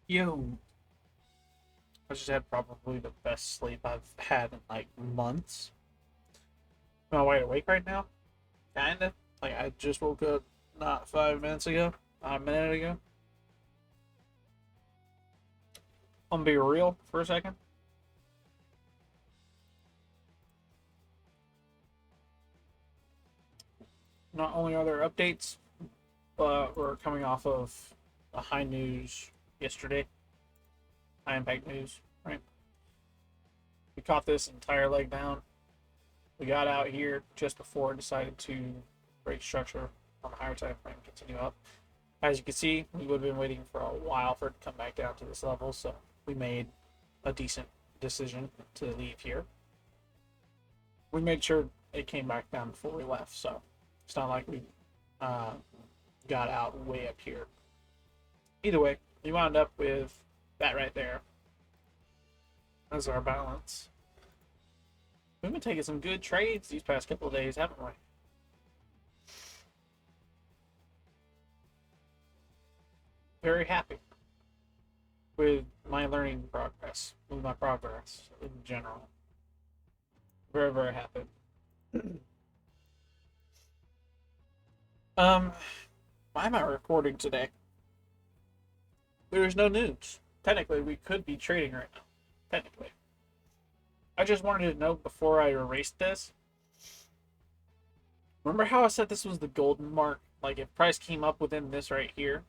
Yo, I just had probably the best sleep I've had in like months. Am I wide awake right now? Kinda. Like I just woke up not 5 minutes ago, not a minute ago. I'm gonna be real for a second. Not only are there updates, but we're coming off of a high news yesterday, high impact news, right? We caught this entire leg down. We got out here just before it decided to break structure on the higher time frame, continue up. As you can see, we would have been waiting for a while for it to come back down to this level, so we made a decent decision to leave here. We made sure it came back down before we left, so it's not like we uh, got out way up here. Either way, we wound up with that right there as our balance. We've been taking some good trades these past couple of days, haven't we? Very happy with my learning progress, with my progress in general. Very, very happy. Um, why am I recording today? There's no news. Technically, we could be trading right now. Technically. I just wanted to note before I erased this. Remember how I said this was the golden mark? Like, if price came up within this right here,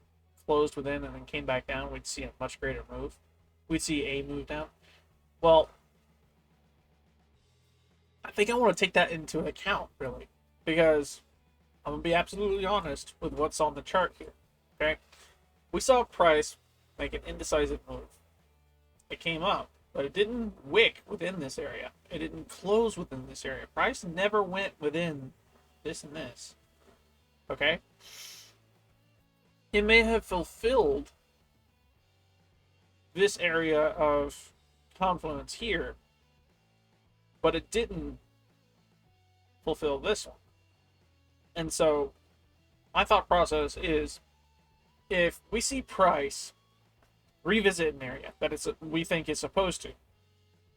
closed within, and then came back down, we'd see a much greater move. We'd see a move down. Well, I think I want to take that into account, really. Because I'm going to be absolutely honest with what's on the chart here. Okay? We saw price make an indecisive move. It came up, but it didn't wick within this area. It didn't close within this area. Price never went within this and this. Okay? It may have fulfilled this area of confluence here, but it didn't fulfill this one. And so my thought process is if we see price revisit an area that we think is supposed to,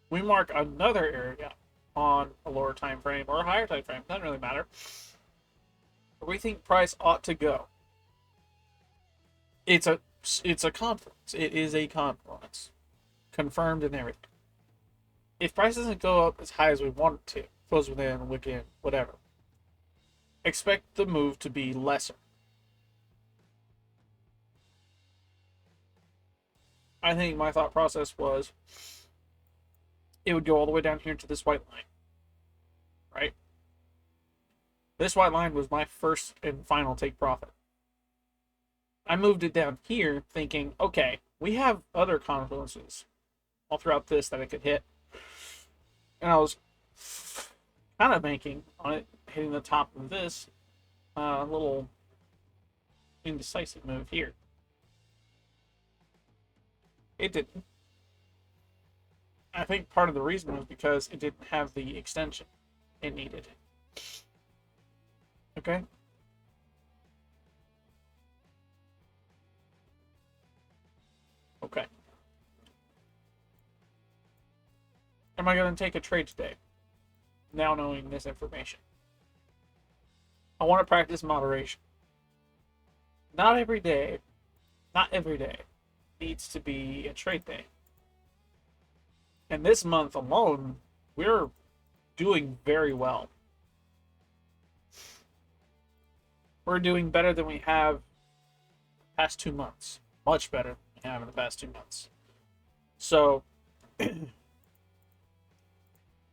we mark another area on a lower time frame or a higher time frame, doesn't really matter, where we think price ought to go. It's a confluence. It is a confluence. Confirmed and everything. If price doesn't go up as high as we want it to, close within, wick in, whatever, expect the move to be lesser. I think my thought process was it would go all the way down here to this white line. Right? This white line was my first and final take profit. I moved it down here thinking, okay, we have other confluences all throughout this that it could hit. And I was kind of banking on it hitting the top of this little indecisive move here. It didn't. I think part of the reason was because it didn't have the extension it needed. Okay? Okay. Am I going to take a trade today? Now knowing this information. I want to practice moderation. Not every day needs to be a trade day. And this month alone, we're doing very well. We're doing better than we have the past 2 months. Much better than we have in the past 2 months. So, what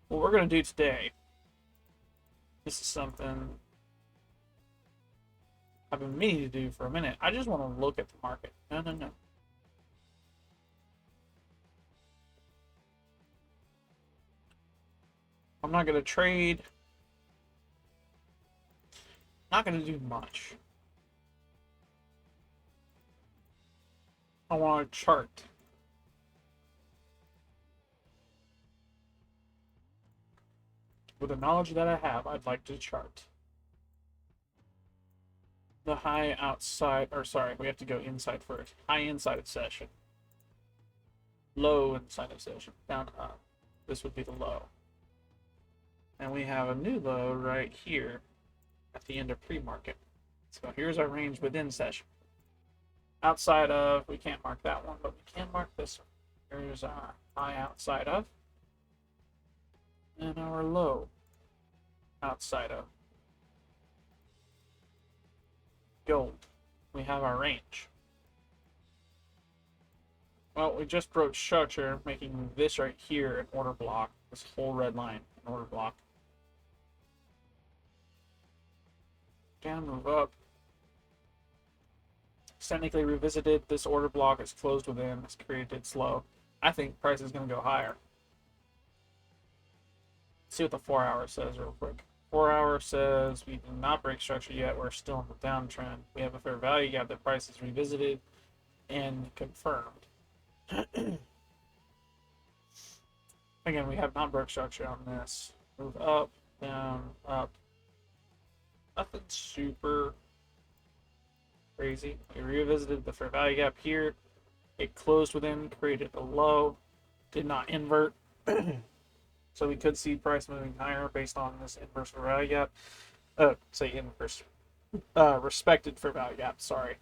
we're going to do today, this is something I've been meaning to do for a minute. I just want to look at the market. No. I'm not going to trade. Not going to do much. I want to chart. With the knowledge that I have, I'd like to chart the high outside, or sorry, we have to go inside first. High inside session low inside of session, down up. This would be the low. And we have a new low right here at the end of pre-market. So here's our range within session. Outside of, we can't mark that one, but we can mark this one. Here's our high outside of, and our low outside of. Gold. We have our range. Well, we just broke structure, making this right here an order block. This whole red line, an order block. Down, move up. Technically revisited. This order block is closed within. It's created its low. I think price is going to go higher. Let's see what the 4 hour says real quick. 4 hour says we did not break structure yet. We're still in the downtrend. We have a fair value gap. The price is revisited and confirmed. Again, we have not broke structure on this. Move up, down, up. Nothing super crazy. We revisited the fair value gap here. It closed within, created a low, did not invert. So we could see price moving higher based on this inverse fair value gap. Say inverse. Respected fair value gap, sorry.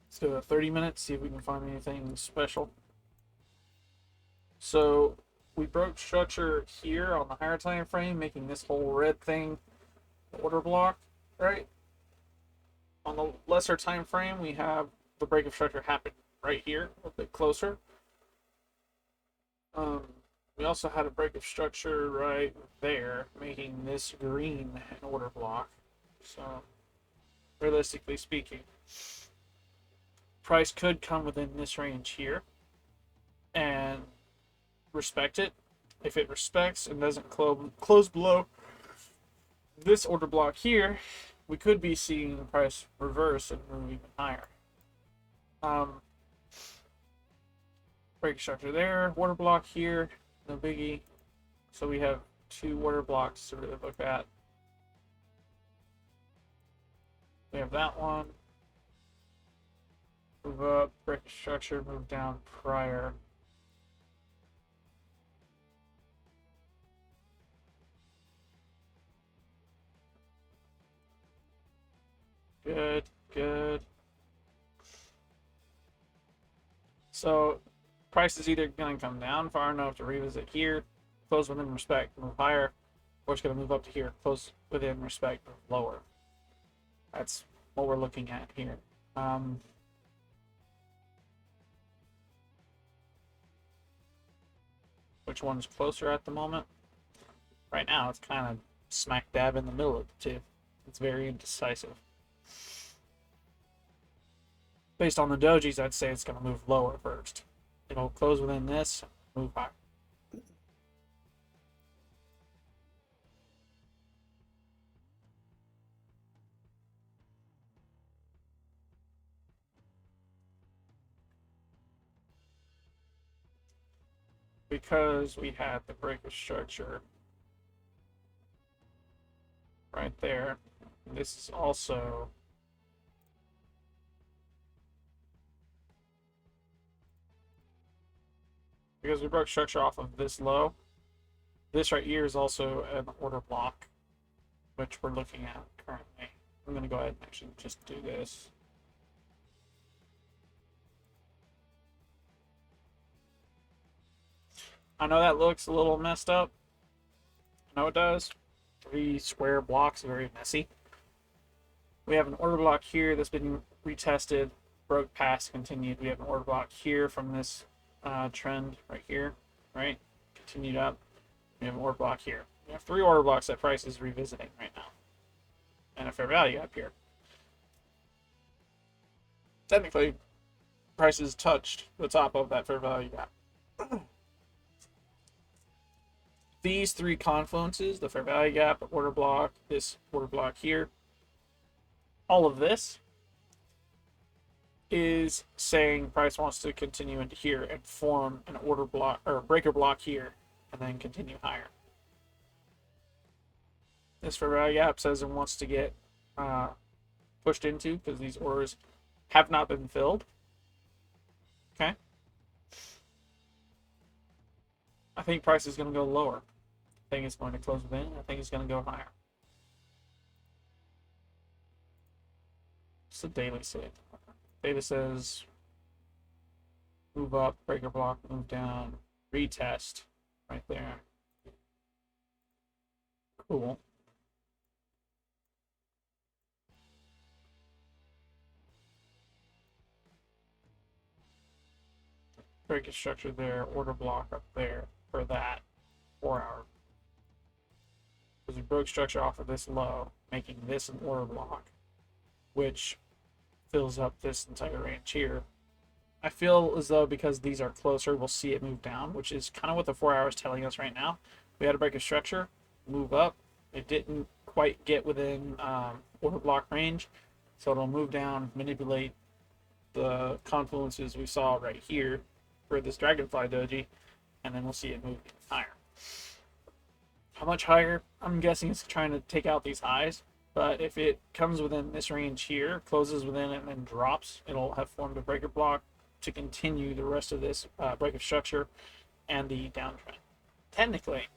Let's do a 30 minutes, see if we can find anything special. So we broke structure here on the higher time frame, making this whole red thing order block, right? On the lesser time frame, we have the break of structure happen right here, a bit closer. We also had a break of structure right there, making this green an order block. So, realistically speaking, price could come within this range here and respect it. If it respects and doesn't close below this order block here, we could be seeing the price reverse and move even higher. Break structure there, order block here, no biggie. So we have two order blocks to really look at. We have that one. Move up, break structure, move down prior. Good, good. So price is either going to come down far enough to revisit here, close within respect, move higher, or it's going to move up to here, close within respect, move lower. That's what we're looking at here. Which one's closer at the moment? Right now, it's kind of smack dab in the middle of the two. It's very indecisive. Based on the dojis, I'd say it's going to move lower first. It'll close within this, move higher. Because we had the break of structure right there. This is also because we broke structure off of this low. This right here is also an order block, which we're looking at currently. I'm going to go ahead and actually just do this. I know that looks a little messed up. I know it does. 3 square blocks, very messy. We have an order block here that's been retested, broke past, continued. We have an order block here from this trend right here, right? Continued up. We have an order block here. We have 3 order blocks that price is revisiting right now, and a fair value up here. Technically, price has touched the top of that fair value gap. These 3 confluences, the fair value gap, order block, this order block here, all of this is saying price wants to continue into here and form an order block or breaker block here and then continue higher. This fair value gap says it wants to get pushed into because these orders have not been filled. Okay. I think price is going to go lower. I think it's going to close within. I think it's going to go higher. It's the daily say. Data says move up, breaker block, move down, retest right there. Cool. Break structure there, order block up there for that 4 hour. Because we broke structure off of this low, making this an order block, which fills up this entire range here. I feel as though because these are closer, we'll see it move down, which is kind of what the 4 hours is telling us right now. We had a break of structure, move up. It didn't quite get within order block range, so it'll move down, manipulate the confluences we saw right here for this dragonfly doji, and then we'll see it move higher. How much higher? I'm guessing it's trying to take out these highs, but if it comes within this range here, closes within it, and then drops, it'll have formed a breaker block to continue the rest of this break of structure and the downtrend. Technically,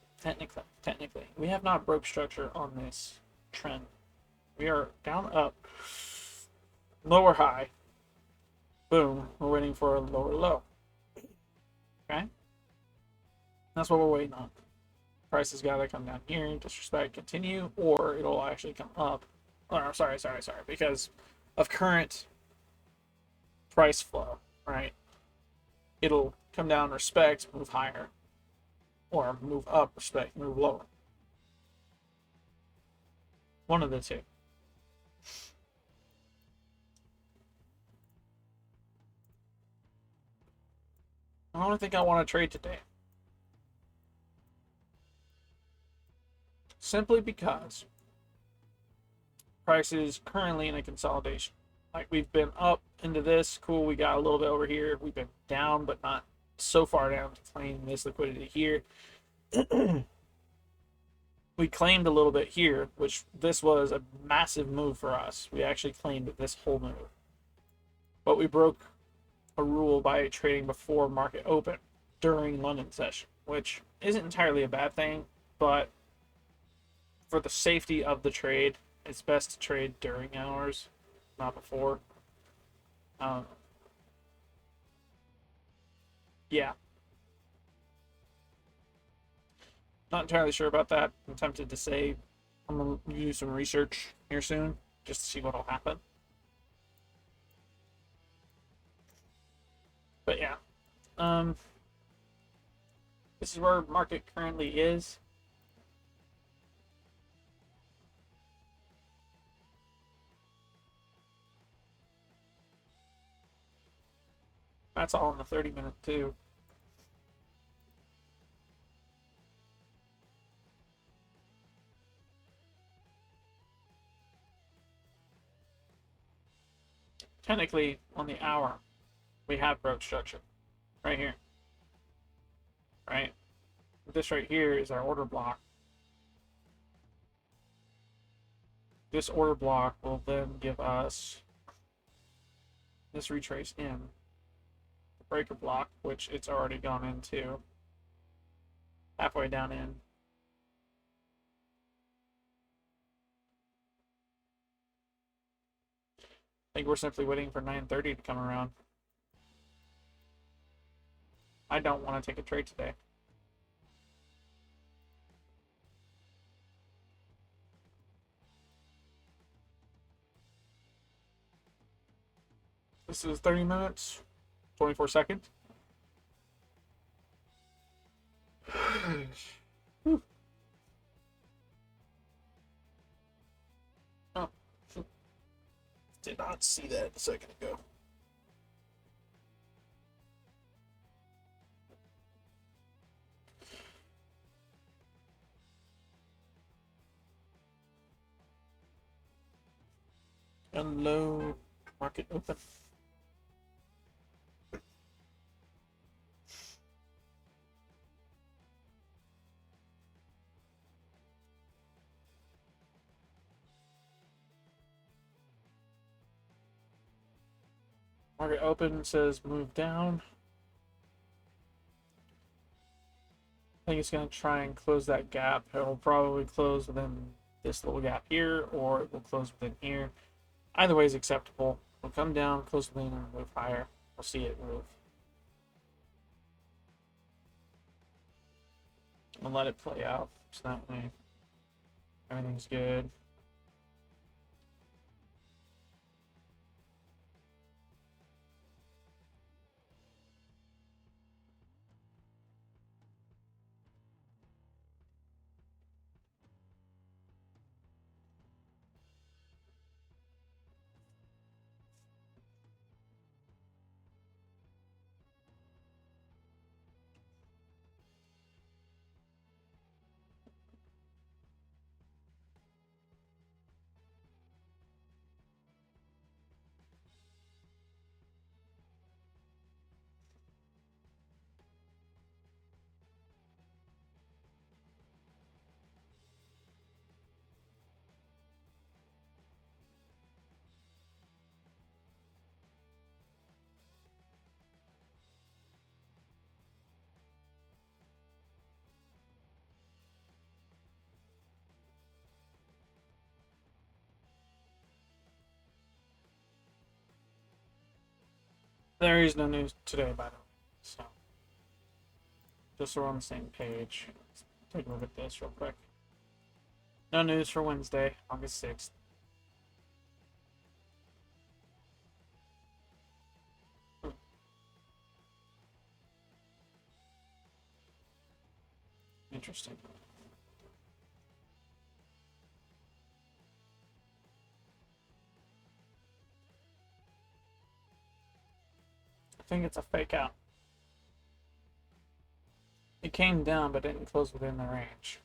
we have not broke structure on this trend. We are down, up, lower high, boom, we're waiting for a lower low. Okay? That's what we're waiting on. Prices got to come down here, disrespect, continue, or it'll actually come up. Oh, sorry, because of current price flow, right? It'll come down, respect, move higher, or move up, respect, move lower. One of the two. I don't think I want to trade today. Simply because price is currently in a consolidation. Like we've been up into this, cool, we got a little bit over here. We've been down, but not so far down to claim this liquidity here. We claimed a little bit here, which this was a massive move for us. We actually claimed this whole move. But we broke a rule by trading before market open during London session, which isn't entirely a bad thing, but for the safety of the trade, it's best to trade during hours, not before. Yeah. Not entirely sure about that. I'm tempted to say I'm going to do some research here soon just to see what will happen. But yeah. This is where market currently is. That's all in the 30-minute too. Technically, on the hour, we have broke structure right here. Right? This right here is our order block. This order block will then give us this retrace in the breaker block, which it's already gone into halfway down in. I think we're simply waiting for 9:30 to come around. I don't want to take a trade today. This is 30 minutes, 24 seconds. Oh, did not see that a second ago. Hello, market open. Market open says move down. think it's going to try and close that gap. It'll probably close within this little gap here, or it will close within here. Either way is acceptable. It'll come down, close within, and move higher. We'll see it move. And let it play out. So that way everything's good. There is no news today, by the way. So, just so we're on the same page, let's take a look at this real quick. No news for Wednesday, August 6th. Interesting. I think it's a fake out. It came down but didn't close within the range.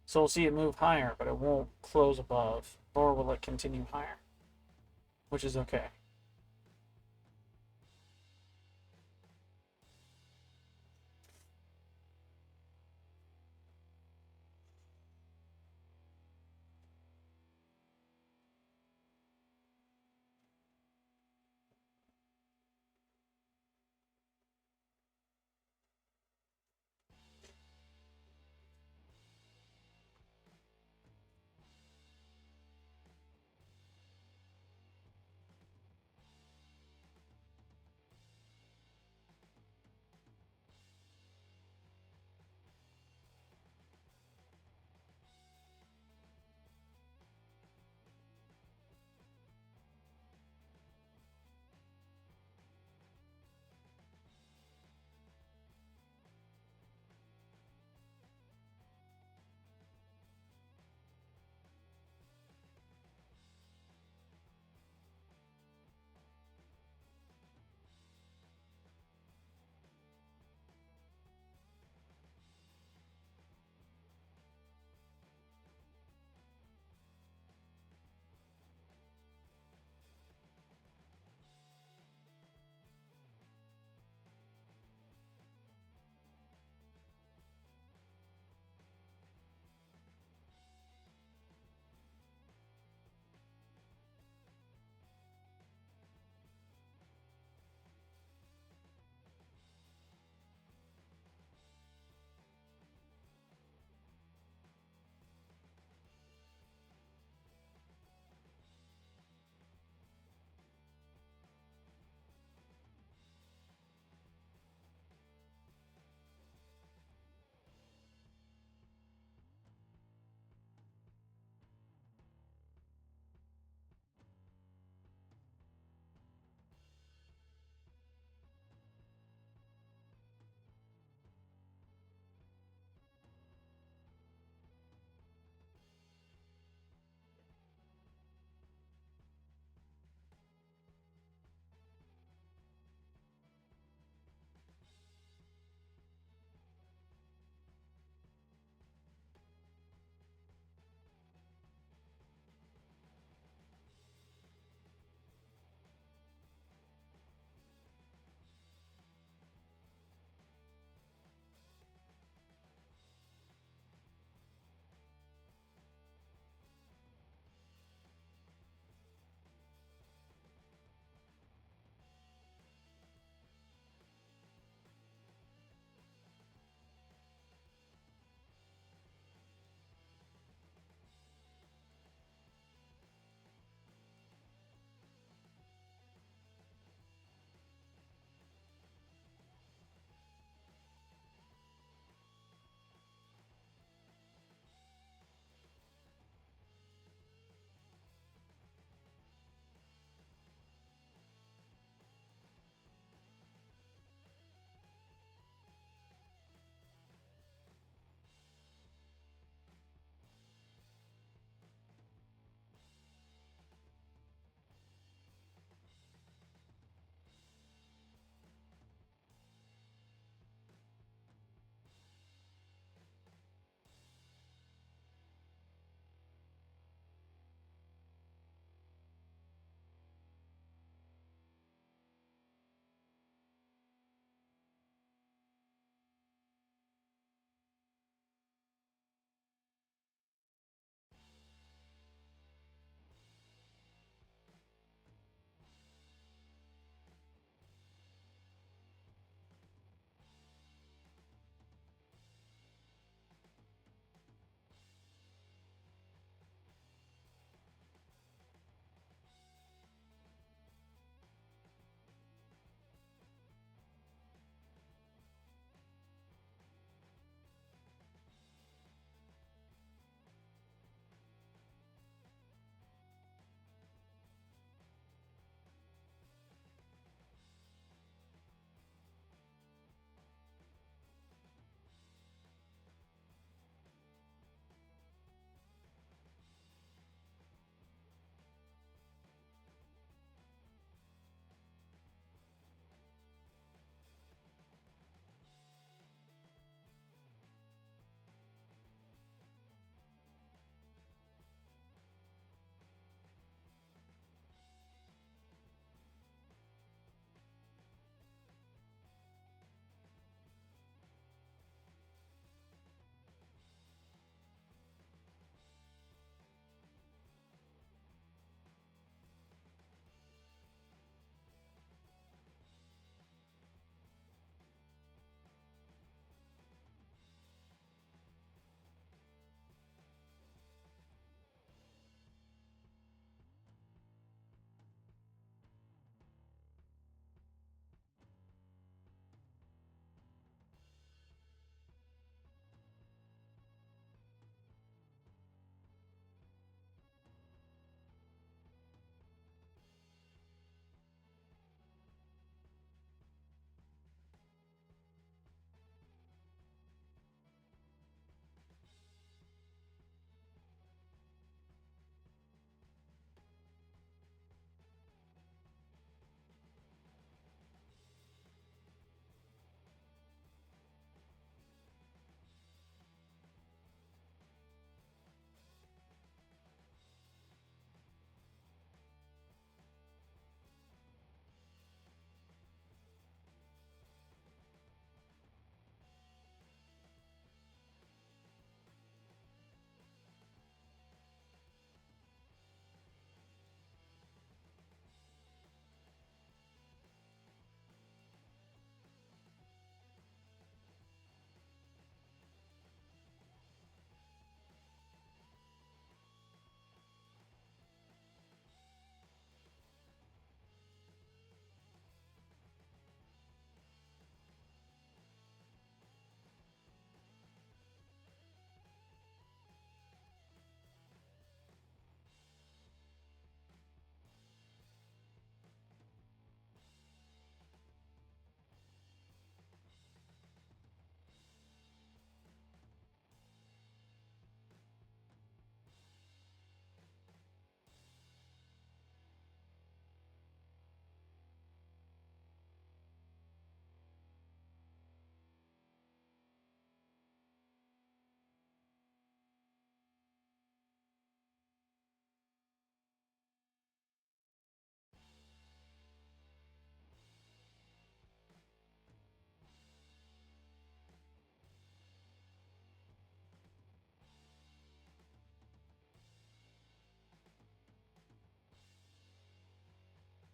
So we'll see it move higher, but it won't close above, nor will it continue higher, which is okay.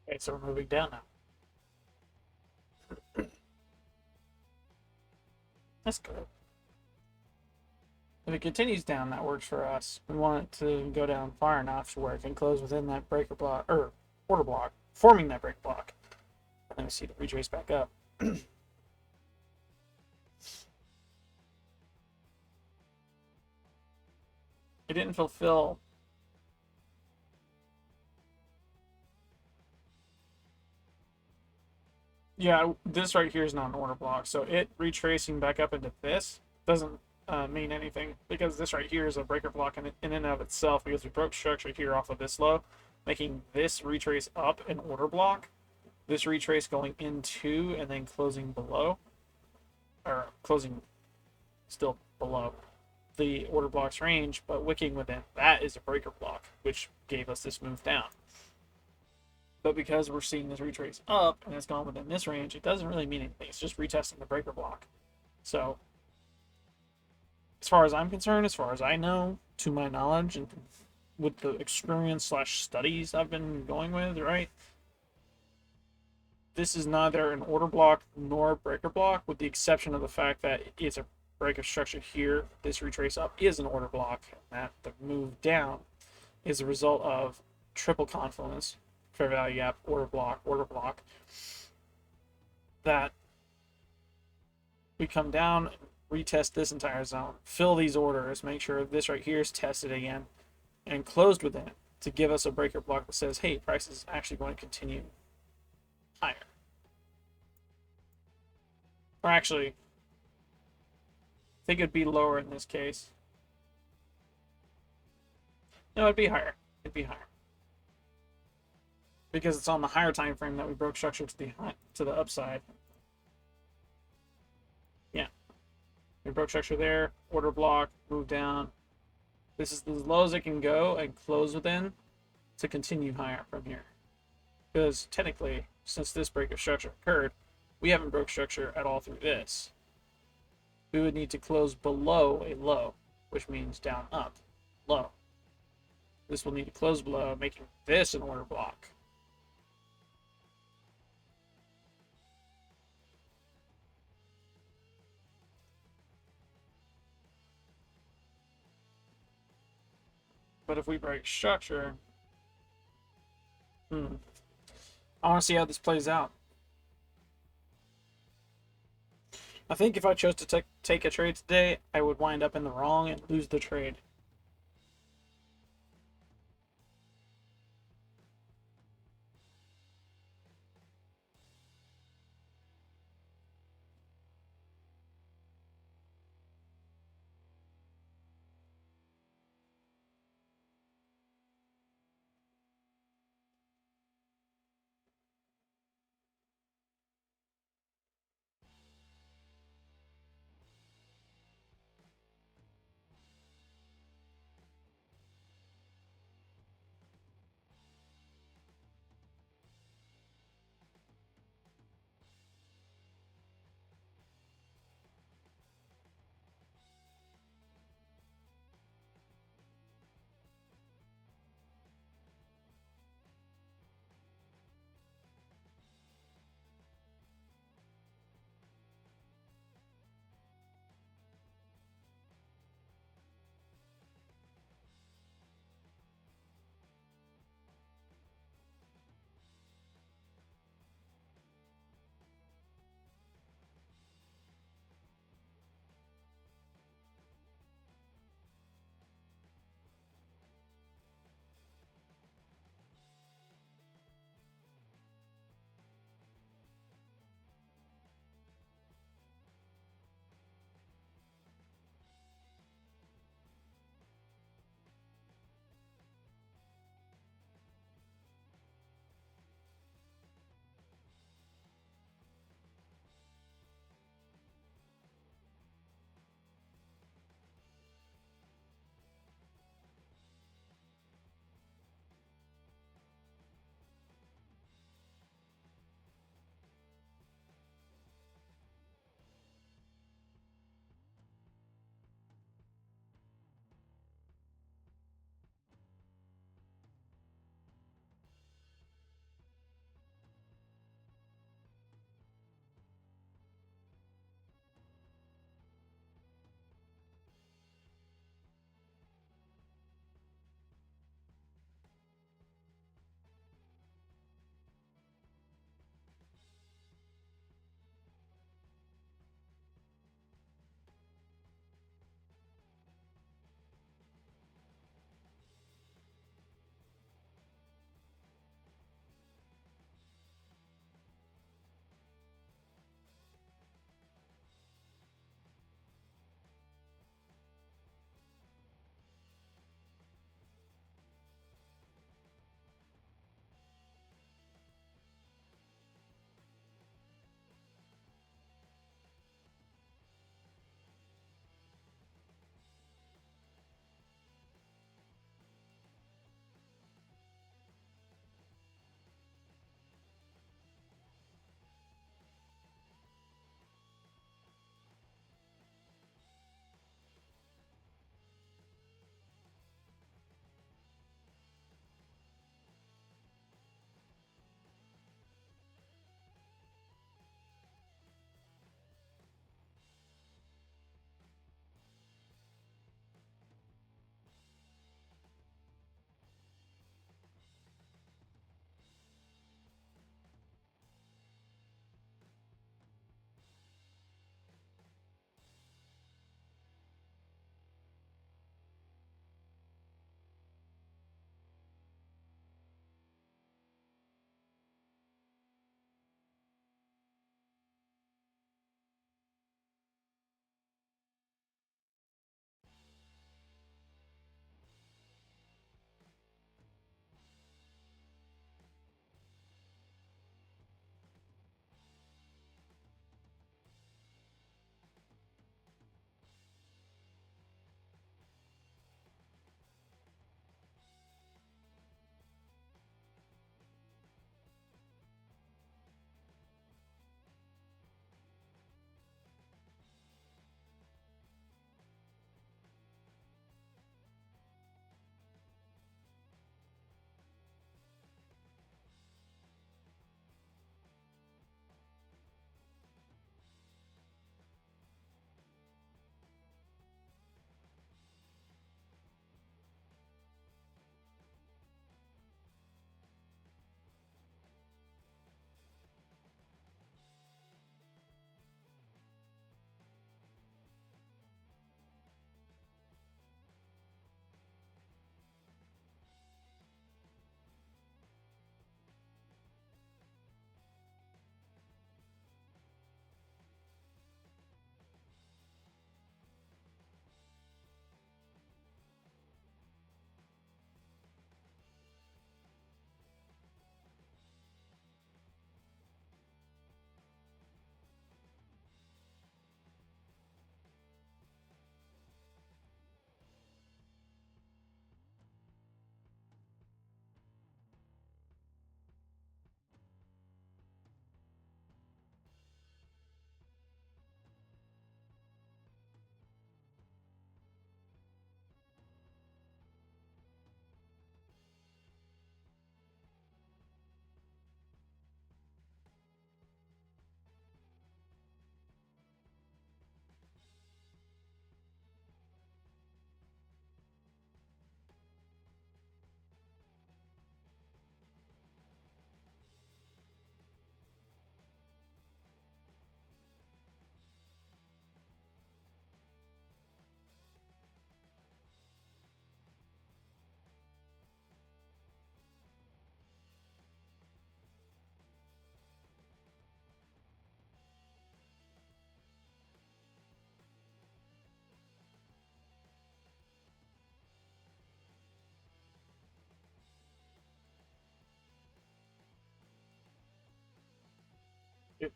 Okay, so we're moving down now. That's good. If it continues down, that works for us. We want it to go down far enough to where it can close within that breaker block, or order block, forming that break block. And then we see it retrace back up. It didn't fulfill. Yeah, this right here is not an order block, so it retracing back up into this doesn't mean anything, because this right here is a breaker block in and of itself, because we broke structure here off of this low, making this retrace up an order block, this retrace going into and then closing below, or closing still below the order block's range, but wicking within that is a breaker block, which gave us this move down. But because we're seeing this retrace up and it's gone within this range, it doesn't really mean anything. It's just retesting the breaker block. So, as far as I'm concerned, as far as I know, to my knowledge, and with the experience slash studies I've been going with, right? This is neither an order block nor a breaker block, with the exception of the fact that it's a break of structure here. This retrace up is an order block, and that the move down is a result of triple confluence, fair value gap, order block, that we come down, retest this entire zone, fill these orders, make sure this right here is tested again, and closed within it to give us a breaker block that says, hey, price is actually going to continue higher. Or actually, I think it'd be lower in this case. No, it'd be higher. It'd be higher. Because it's on the higher time frame that we broke structure to the upside. Yeah. We broke structure there, order block, move down. This is as low as it can go and close within to continue higher from here. Because technically, since this break of structure occurred, we haven't broke structure at all through this. We would need to close below a low, which means down, up, low. This will need to close below, making this an order block. But if we break structure, I want to see how this plays out. I think if I chose to take a trade today, I would wind up in the wrong and lose the trade. Yep.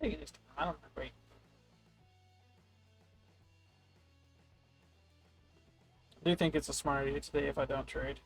Take it next time. I don't remember. I do think it's a smart idea today if I don't trade.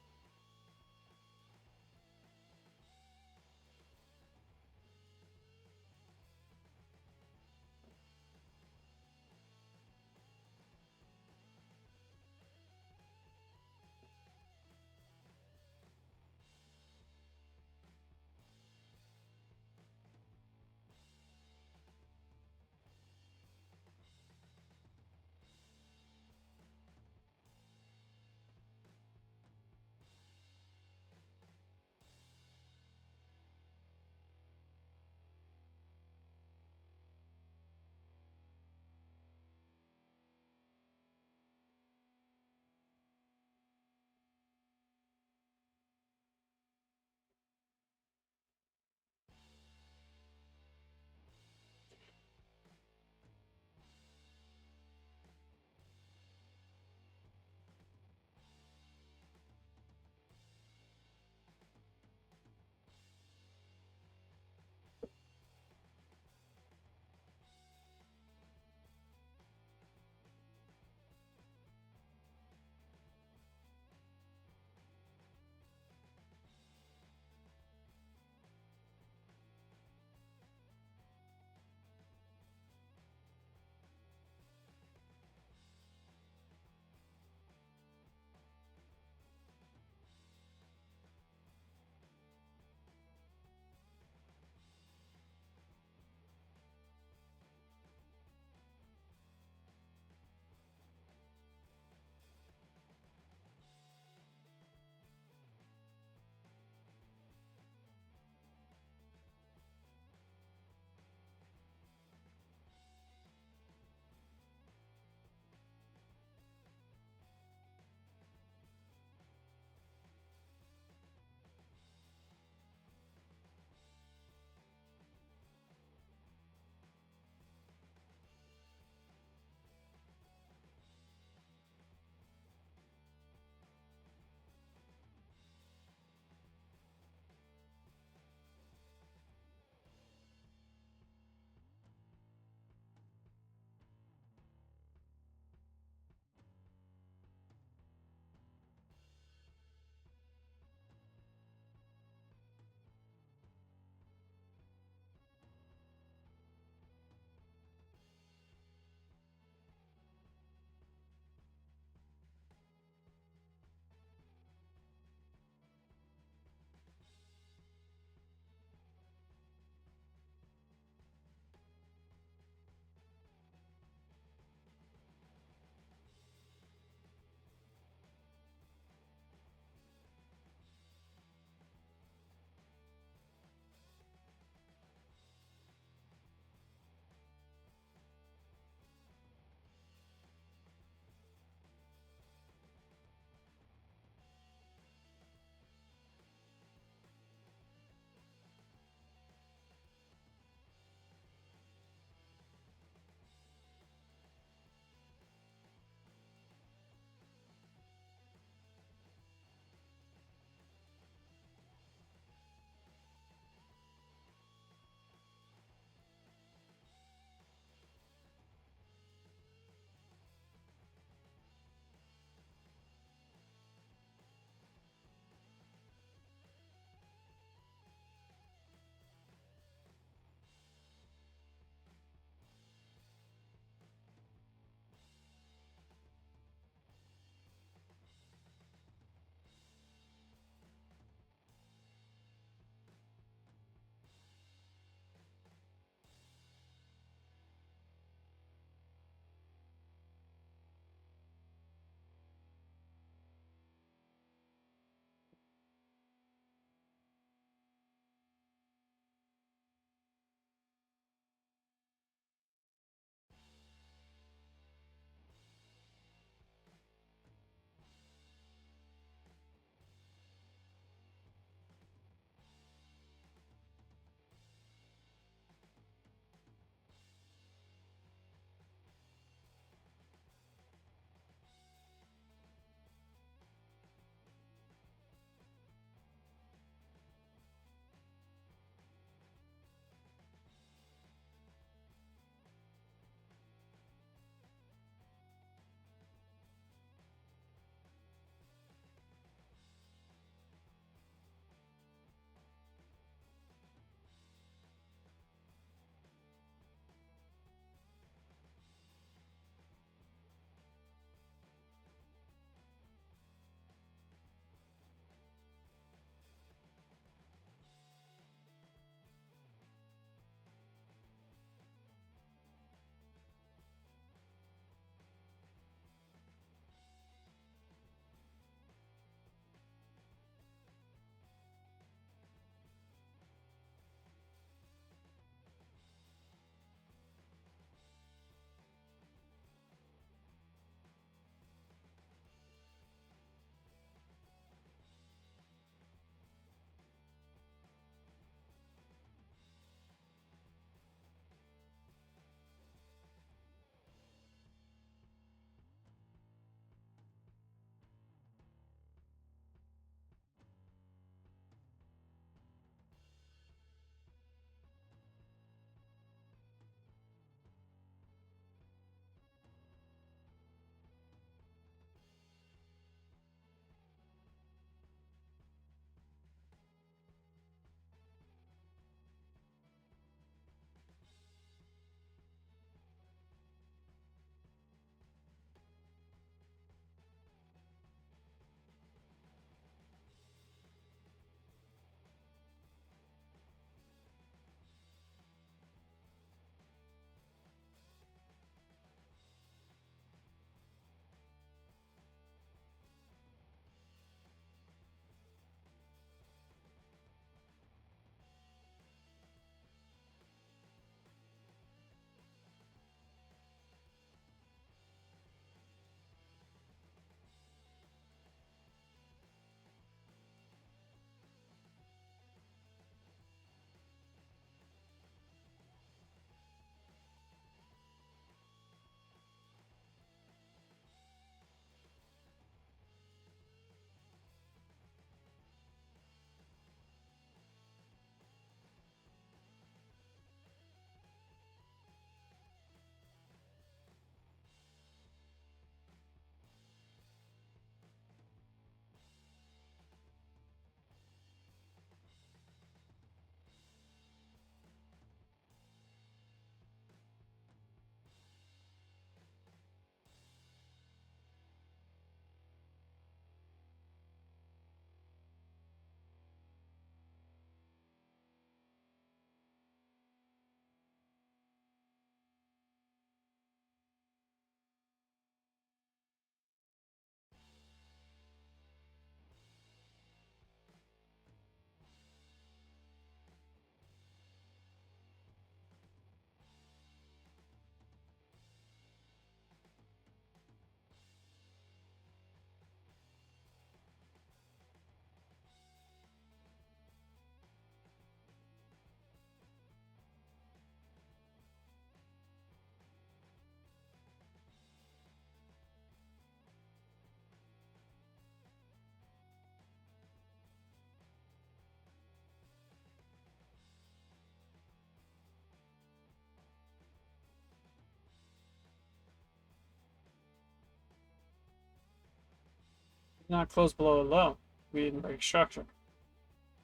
Not close below a low. We didn't break structure.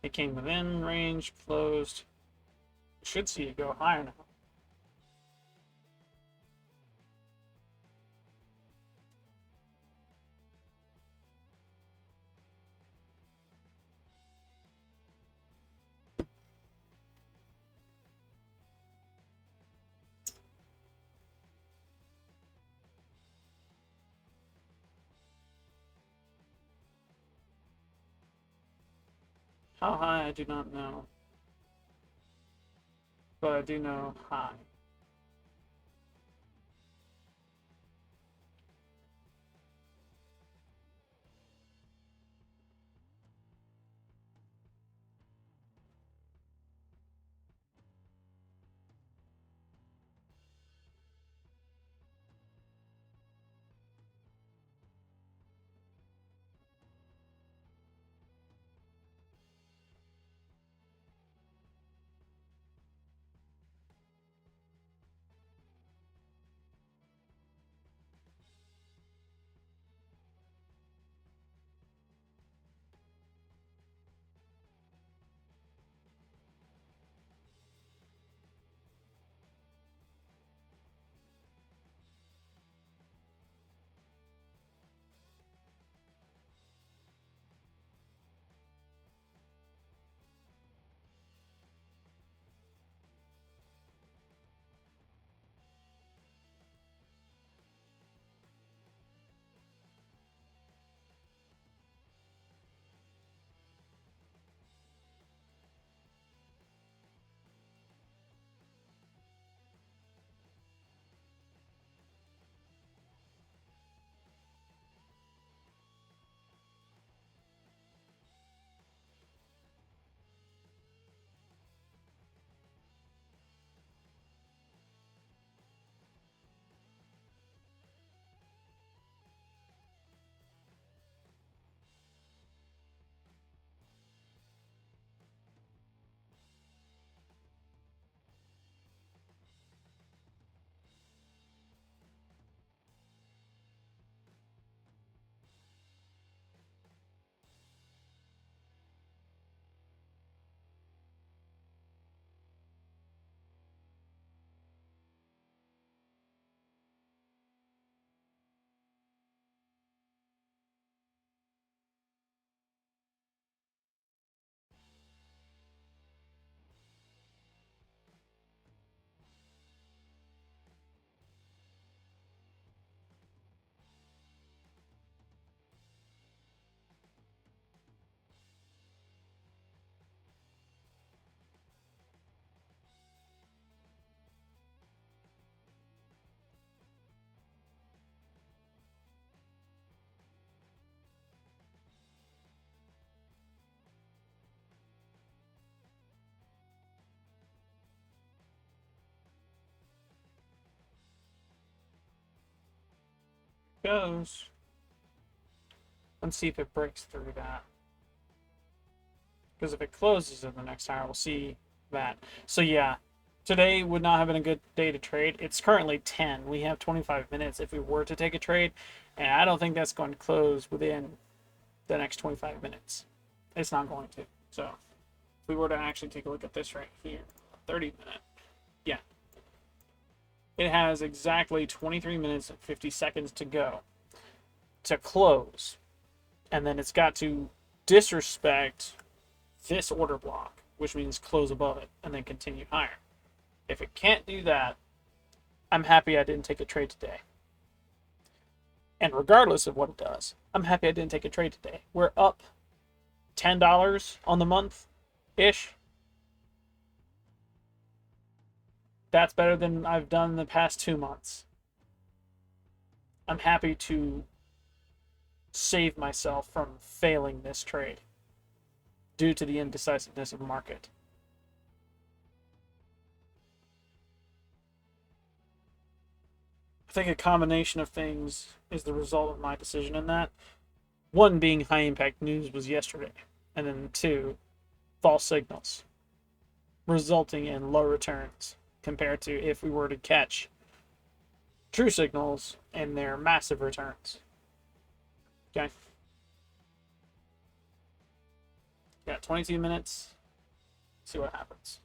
It came within range, closed. We should see it go higher now. How high, I do not know. But I do know high. Goes. Let's see if it breaks through that. Because if it closes in the next hour, we'll see that. So yeah, today would not have been a good day to trade. It's currently 10. We have 25 minutes if we were to take a trade, and I don't think that's going to close within the next 25 minutes. It's not going to. So if we were to actually take a look at this right here, 30 minute, yeah, it has exactly 23 minutes and 50 seconds to go to close, and then it's got to disrespect this order block, which means close above it and then continue higher. If it can't do that, I'm happy I didn't take a trade today. And regardless of what it does, I'm happy I didn't take a trade today. We're up $10 on the month ish. That's better than I've done in the past 2 months. I'm happy to save myself from failing this trade due to the indecisiveness of the market. I think a combination of things is the result of my decision in that. One being high impact news was yesterday, and then two, false signals, resulting in low returns compared to if we were to catch true signals and their massive returns. Okay. Got 22 minutes. See what happens.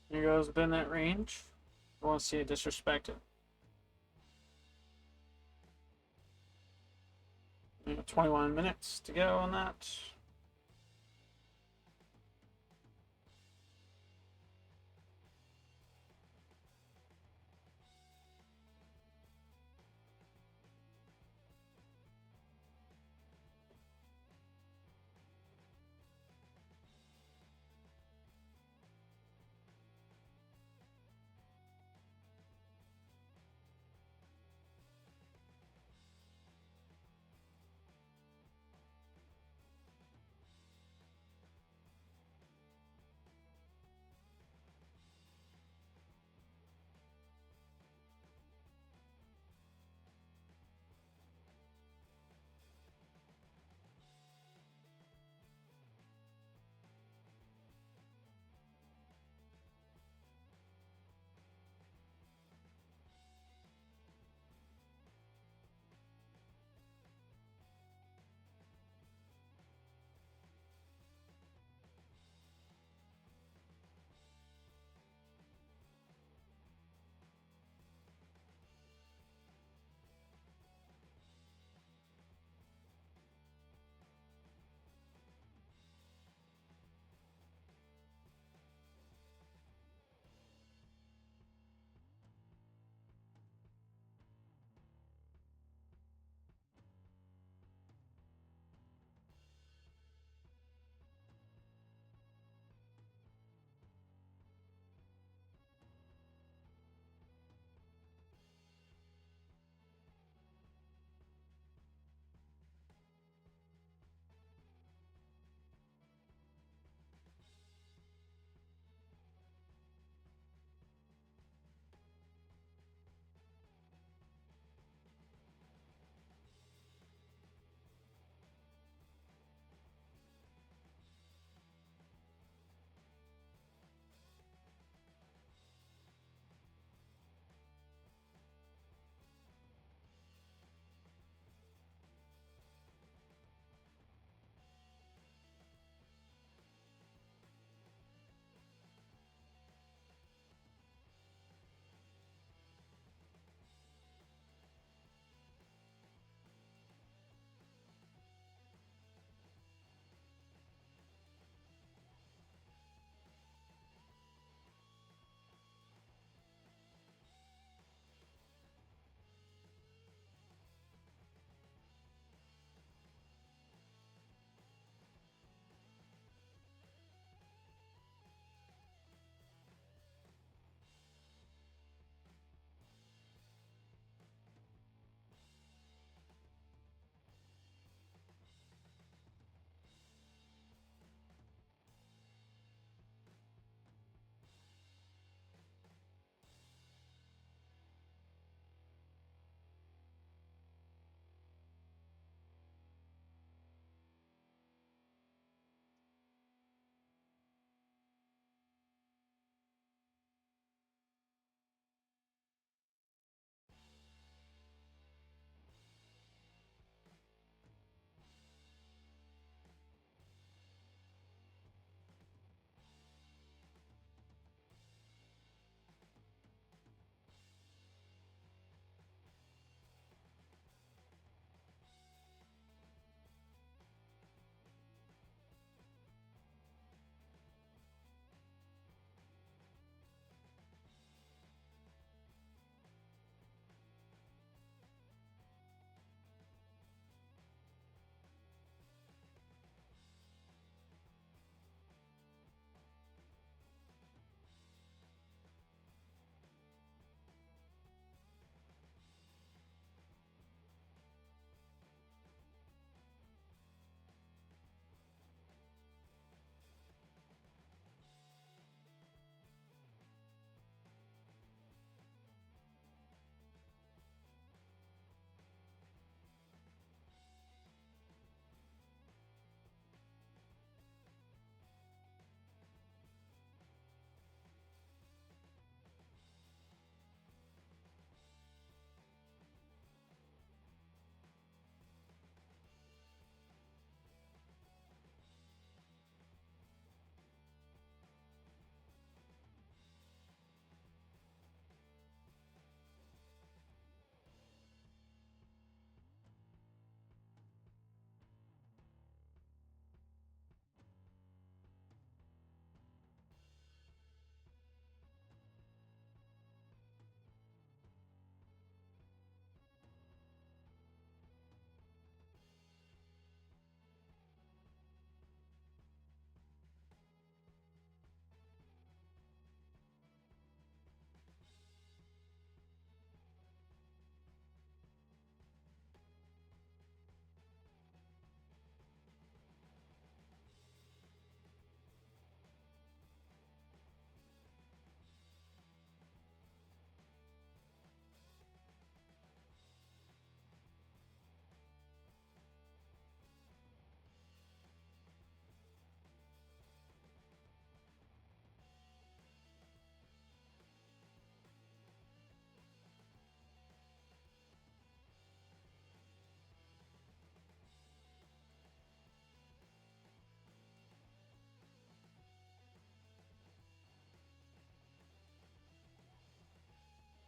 Here goes within that range. I want to see it disrespected. 21 minutes to go on that.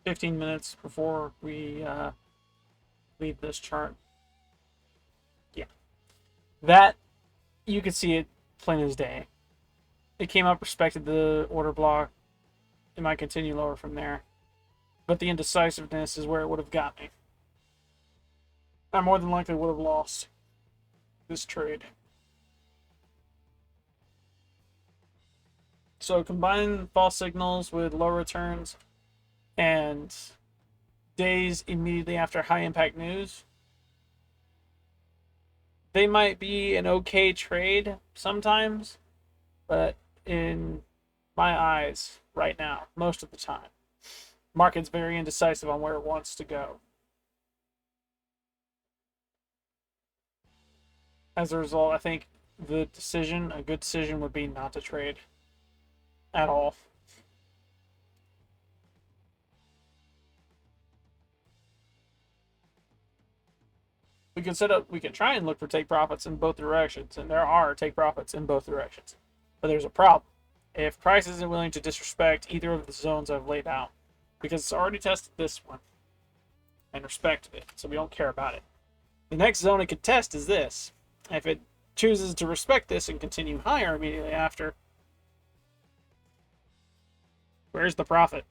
15 minutes before we leave this chart. Yeah. That, you could see it plain as day. It came up, respected the order block. It might continue lower from there. But the indecisiveness is where it would have got me. I more than likely would have lost this trade. So combine false signals with low returns and days immediately after high impact news. They might be an okay trade sometimes, but in my eyes, right now, most of the time, market's very indecisive on where it wants to go. As a result, I think a good decision would be not to trade at all. We can try and look for take profits in both directions, and there are take profits in both directions. But there's a problem. If price isn't willing to disrespect either of the zones I've laid out, because it's already tested this one and respected it, so we don't care about it. The next zone it could test is this. If it chooses to respect this and continue higher immediately after, where's the profit?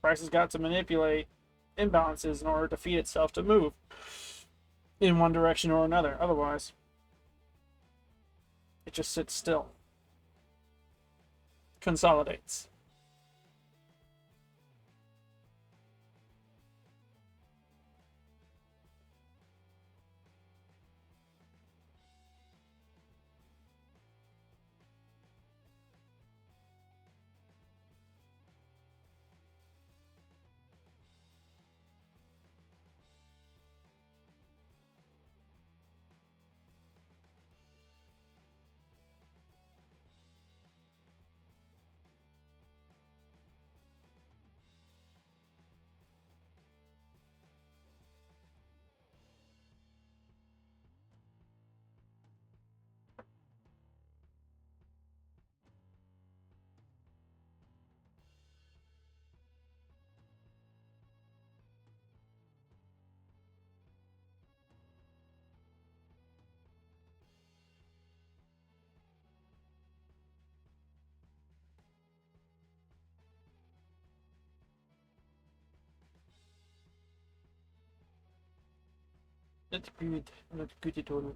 Price has got to manipulate imbalances in order to feed itself to move in one direction or another. Otherwise, it just sits still, consolidates. That's good. That's good at all.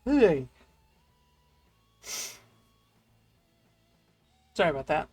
Hey. Sorry about that.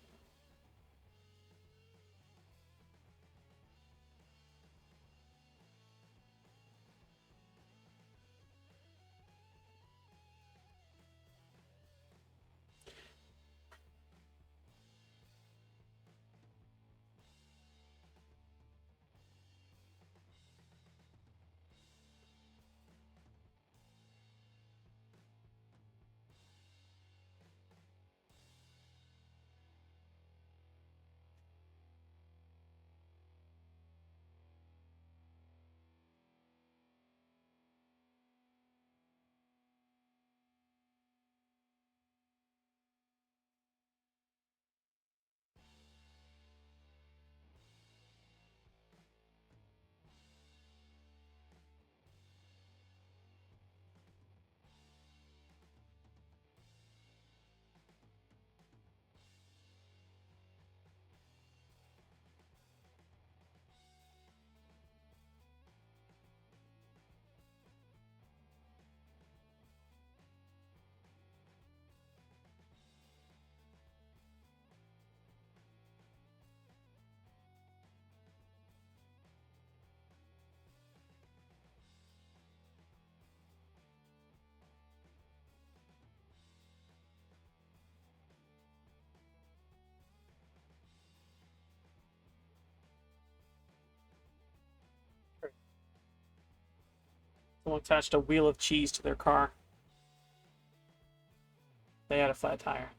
Someone attached a wheel of cheese to their car. They had a flat tire.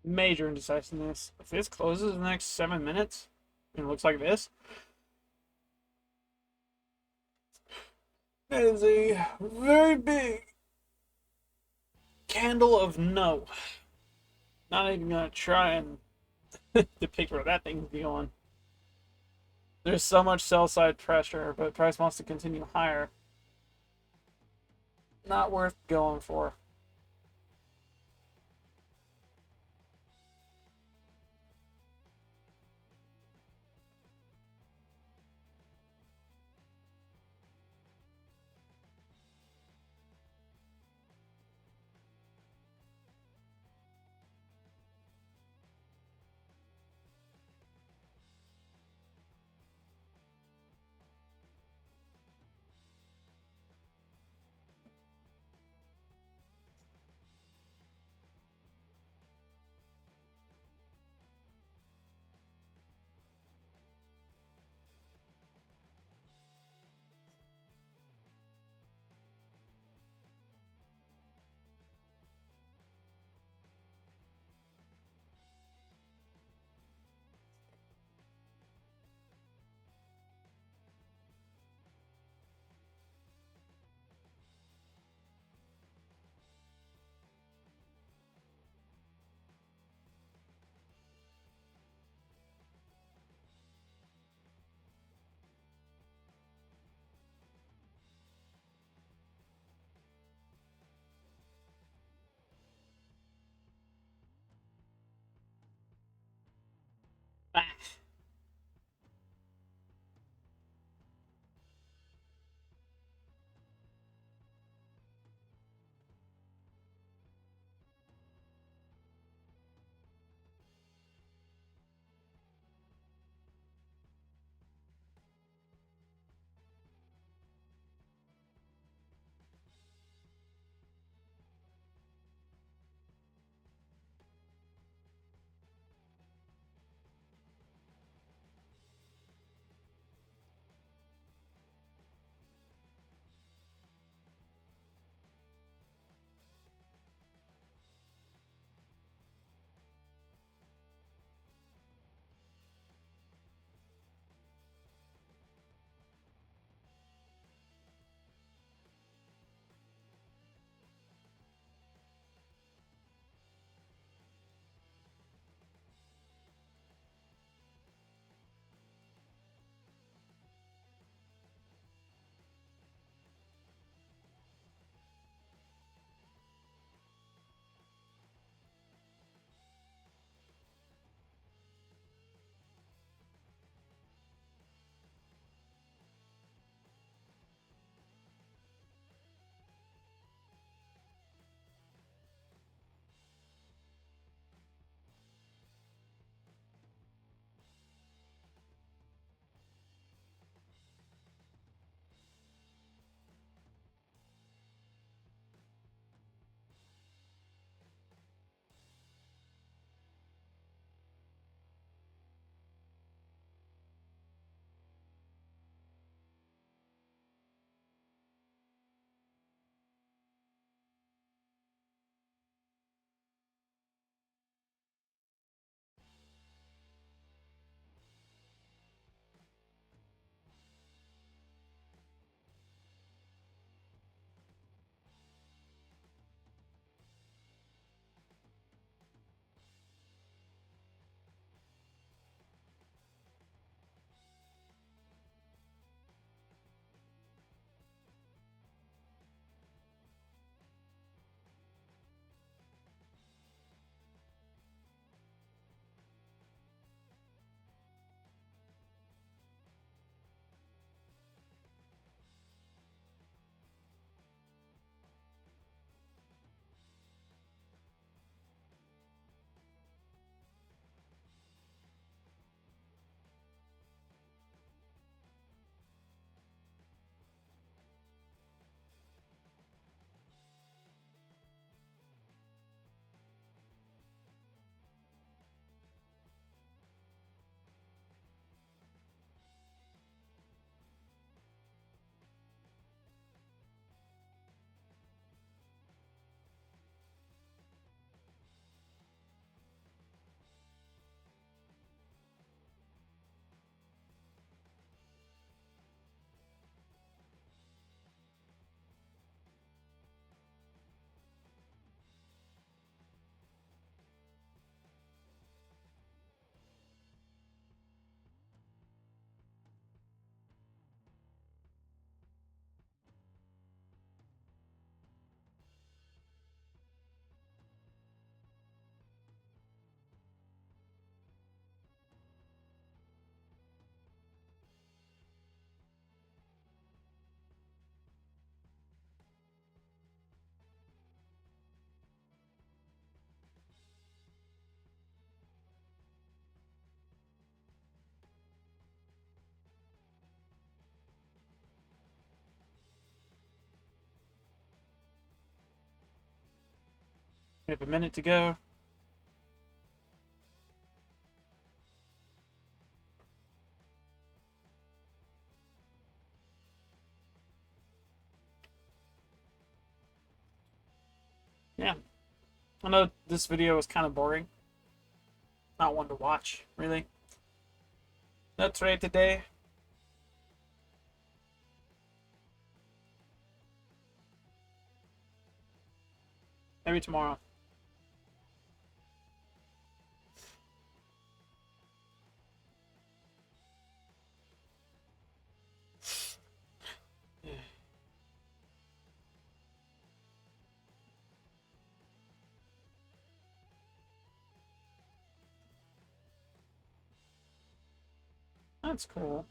Major indecisiveness. If this closes in the next 7 minutes, and it looks like this, that is a very big candle of no. Not even gonna try and depict where that thing's going. There's so much sell side pressure, but price wants to continue higher. Not worth going for. We have a minute to go. Yeah. I know this video was kind of boring. Not one to watch, really. That's right today. Maybe tomorrow. That's cool.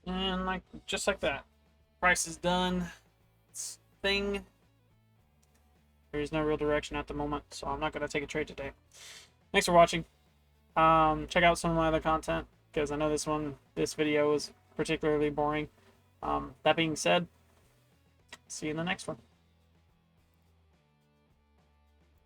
And like just like that. Price is done. It's thing. There's no real direction at the moment, so I'm not gonna take a trade today. Thanks for watching. Check out some of my other content because I know this video was particularly boring. That being said, see you in the next one.